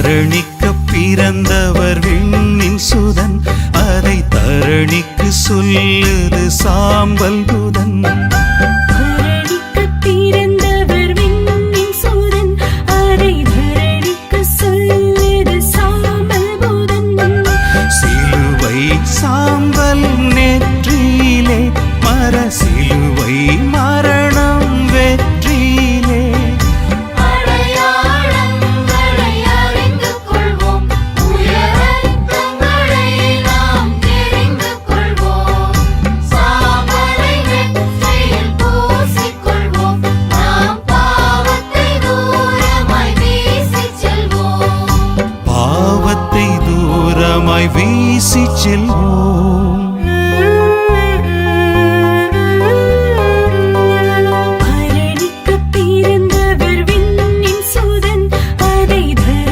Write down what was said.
தரணிக்க பிறந்தவர் விண்ணின் சுதன், அதை தரணிக்கு சொல்லுது சாம்பல் புதன். சிலுவை சாம்பல் நெற்றியிலே, மர சிலுவை மரணம் வெற்றியிலே. பாவத்தை தூரமாய் வீசிச் செல்வோம்.